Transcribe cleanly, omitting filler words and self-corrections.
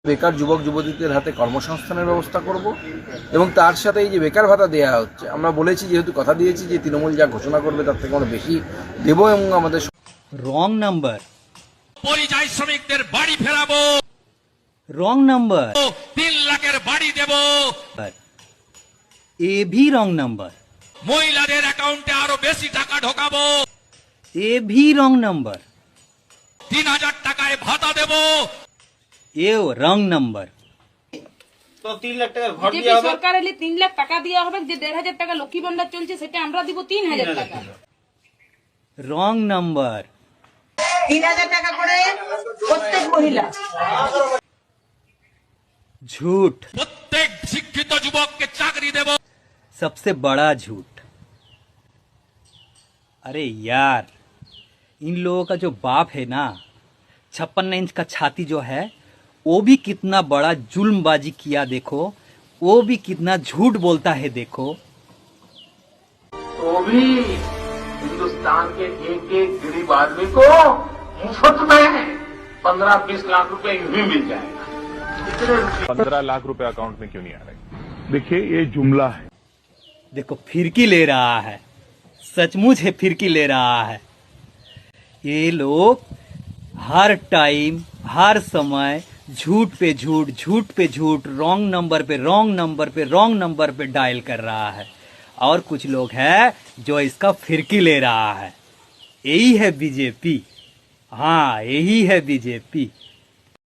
বেকার যুবক যুবতীদের হাতে কর্মসংস্থানের ব্যবস্থা করব এবং তার সাথে এই যে বেকার ভাতা দেওয়া হচ্ছে, আমরা বলেছি যেহেতু কথা দিয়েছি যে তৃণমূল যা ঘোষণা করবে তার থেকে আমরা বেশি দেবো এবং আমাদের রং নাম্বার পরিযায়ী শ্রমিকদের বাড়ি ফেরাবো, রং নাম্বার 3 লাখের বাড়ি দেব, এ ভি রং নাম্বার মহিলাদের অ্যাকাউন্টে আরো বেশি টাকা ঢোকাবো, এ ভি রং নাম্বার 3000 টাকায় ভাতা দেব। এও রং নাম্বার তো 3 লাখ টাকা ঘর বিজেপি দেওয়া হবে। সরকার এলে 3 লাখ টাকা দেওয়া হবে, যে 1500 টাকা লক্ষ্মী ভান্ডার চলছে সেটা আমরা দিব 3000 টাকা। রং নাম্বার 3000 টাকা করে প্রত্যেক মহিলা। झूठ প্রত্যেক শিক্ষিত যুবককে চাকরি দেব। सबसे बड़ा झूठ। अरे यार, इन लोगों का जो बाप है ना, 56 इंच का छाती जो है, वो भी कितना बड़ा जुल्मबाजी किया देखो, वो भी कितना झूठ बोलता है देखो। तो भी हिंदुस्तान के एक एक गरीब आदमी को मुफ्त में 15-20 लाख रुपए यूं ही मिल जाएगा। 15 लाख रुपए अकाउंट में क्यों नहीं आ रहे? देखिए, ये जुमला है। देखो फिरकी ले रहा है, सचमुच है फिरकी ले रहा है। ये लोग हर टाइम हर समय झूठ पे झूठ, झूठ पे झूठ, रॉन्ग नंबर पे रॉन्ग नंबर पे रॉन्ग नंबर पे डायल कर रहा है। और कुछ लोग हैं जो इसका फिरकी ले रहा है। यही है बीजेपी। हाँ, यही है बीजेपी।